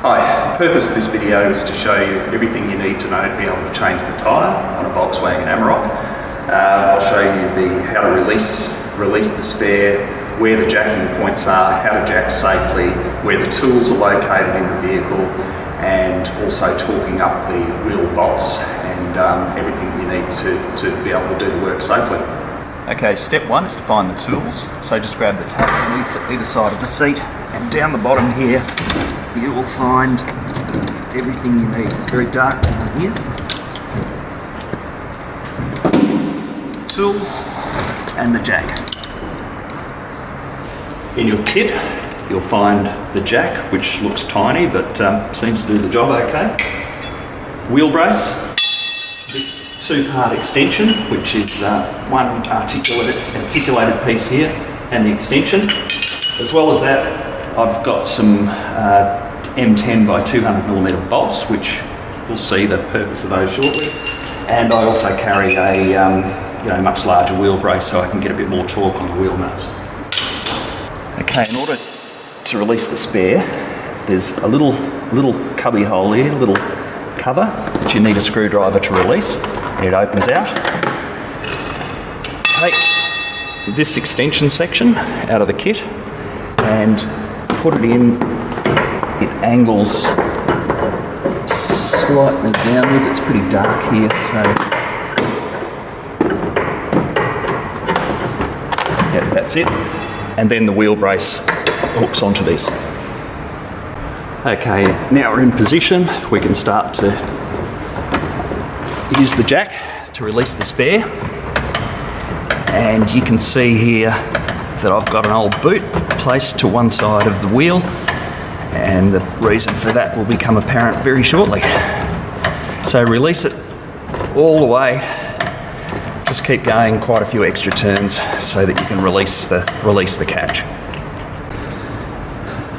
Hi, the purpose of this video is to show you everything you need to know to be able to change the tyre on a Volkswagen AMAROK. I'll show you how to release the spare, where the jacking points are, how to jack safely, where the tools are located in the vehicle, and also talking up the wheel bolts and everything you need to be able to do the work safely. Okay, step one is to find the tools. So just grab the tabs on either side of the seat, and down the bottom here you will find everything you need. It's very dark down here. Tools and the jack. In your kit you'll find the jack, which looks tiny but seems to do the job okay. Wheel brace, this two-part extension, which is one articulated piece here and the extension. As well as that, I've got some M10 by 200mm bolts, which we'll see the purpose of those shortly. And I also carry a much larger wheel brace so I can get a bit more torque on the wheel nuts. Okay, in order to release the spare, there's a little cubby hole here, a little cover, which you need a screwdriver to release, and it opens out. Take this extension section out of the kit and put it in. It angles slightly downwards. It's pretty dark here, so yeah, that's it. And then the wheel brace hooks onto this. Okay, now we're in position. We can start to use the jack to release the spare. And you can see here that I've got an old boot placed to one side of the wheel, and the reason for that will become apparent very shortly. So release it all the way. Just keep going quite a few extra turns so that you can release the catch.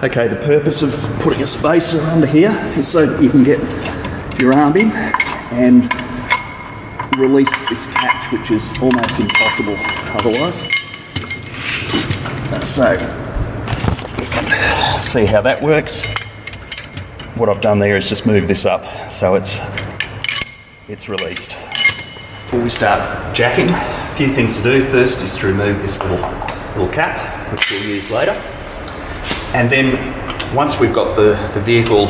Okay, the purpose of putting a spacer under here is so that you can get your arm in and release this catch, which is almost impossible otherwise. So you can see how that works. What I've done there is just move this up so it's released. Before we start jacking, a few things to do. First is to remove this little cap, which we'll use later. And then once we've got the vehicle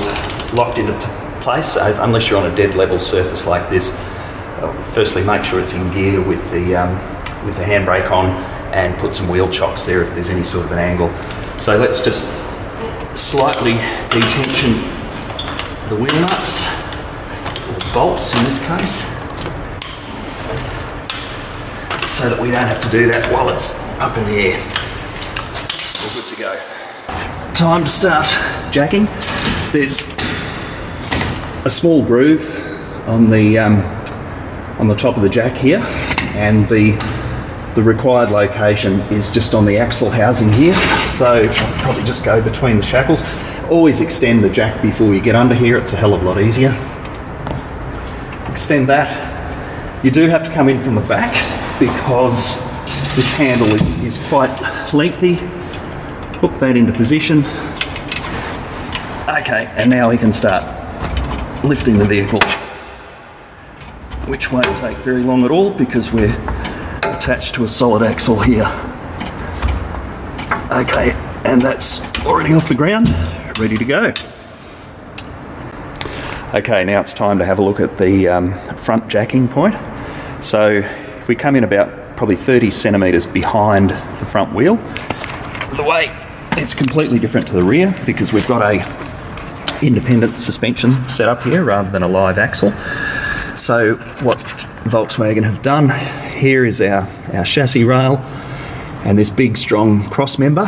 locked into place, unless you're on a dead level surface like this, firstly make sure it's in gear with the handbrake on, and put some wheel chocks there if there's any sort of an angle. So let's just slightly detension the wheel nuts, or bolts in this case, so that we don't have to do that while it's up in the air. All good to go. Time to start jacking. There's a small groove on the top of the jack here, and the required location is just on the axle housing here. So I'll probably just go between the shackles. Always extend the jack before you get under here. It's a hell of a lot easier. Extend that. You do have to come in from the back because this handle is quite lengthy. Hook that into position. Okay, and now we can start lifting the vehicle, which won't take very long at all because we're attached to a solid axle here. Okay, and that's already off the ground, ready to go. Okay, now it's time to have a look at the front jacking point. So if we come in about probably 30 centimetres behind the front wheel, the way it's completely different to the rear because we've got a independent suspension set up here rather than a live axle. So what Volkswagen have done, here is our chassis rail and this big strong cross member,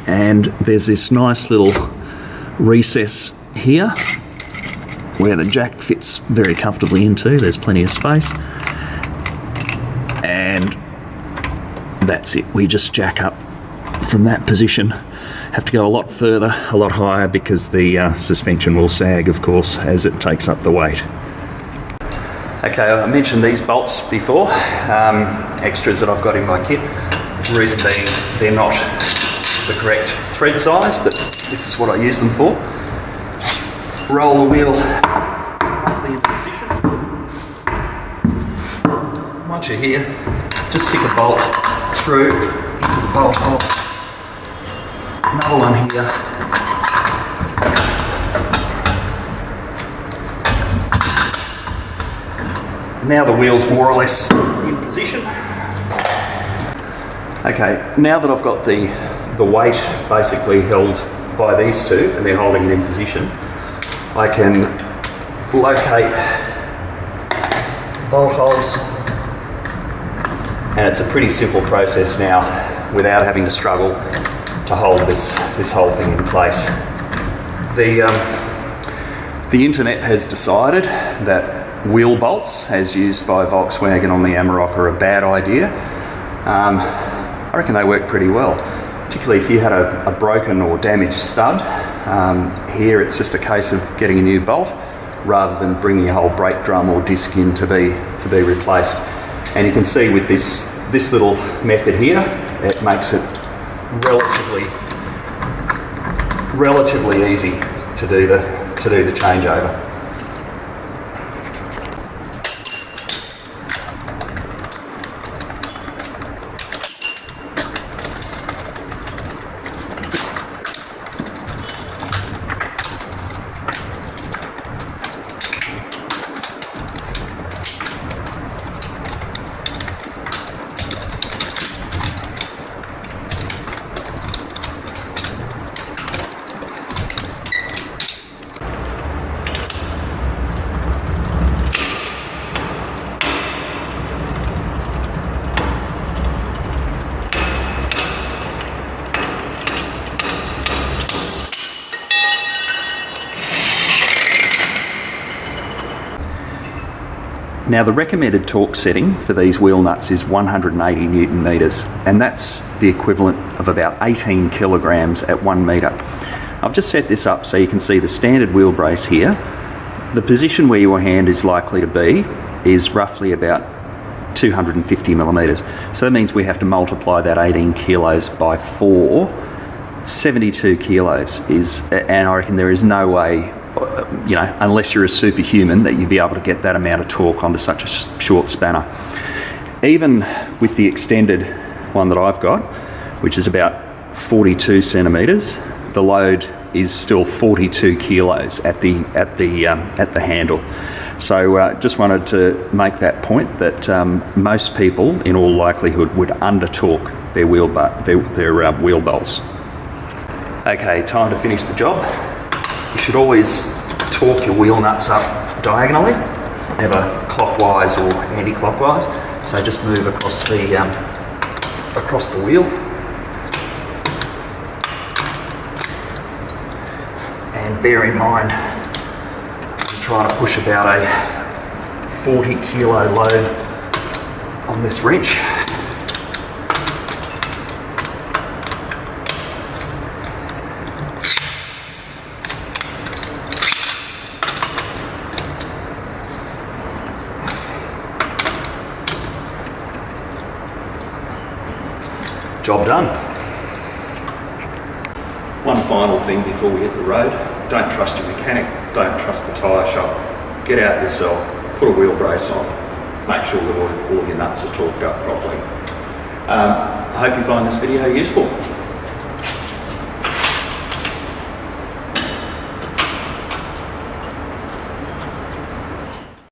and there's this nice little recess here where the jack fits very comfortably into. There's plenty of space, and that's it. We just jack up from that position. Have to go a lot further, a lot higher, because the suspension will sag, of course, as it takes up the weight. Okay, I mentioned these bolts before, extras that I've got in my kit. The reason being they're not the correct thread size, but this is what I use them for. roll the wheel roughly into position. Once you're here, just stick a bolt through into the bolt hole. Another one here. Now the wheel's more or less in position. Okay, now that I've got the weight basically held by these two and they're holding it in position, I can locate bolt holes, and it's a pretty simple process now without having to struggle to hold this whole thing in place. The internet has decided that wheel bolts, as used by Volkswagen on the AMAROK, are a bad idea. I reckon they work pretty well, particularly if you had a broken or damaged stud. Here it's just a case of getting a new bolt rather than bringing a whole brake drum or disc in to be replaced. And you can see with this little method here, it makes it relatively easy to do the changeover. Now the recommended torque setting for these wheel nuts is 180 Newton meters, and that's the equivalent of about 18 kilograms at 1 meter. I've just set this up so you can see the standard wheel brace here. The position where your hand is likely to be is roughly about 250 millimeters. So that means we have to multiply that 18 kilos by 4. 72 kilos is, and I reckon there is no way, you know, unless you're a superhuman, that you'd be able to get that amount of torque onto such a short spanner. Even with the extended one that I've got, which is about 42 centimeters, the load is still 42 kilos at the handle. So just wanted to make that point that most people, in all likelihood, would under torque their wheel bolts. Okay, time to finish the job. You should always torque your wheel nuts up diagonally, never clockwise or anti-clockwise. So just move across the wheel, and bear in mind I'm trying to push about a 40 kilo load on this wrench. Job done. One final thing before we hit the road. Don't trust your mechanic, don't trust the tyre shop. Get out yourself, put a wheel brace on, make sure that all your nuts are torqued up properly. I hope you find this video useful.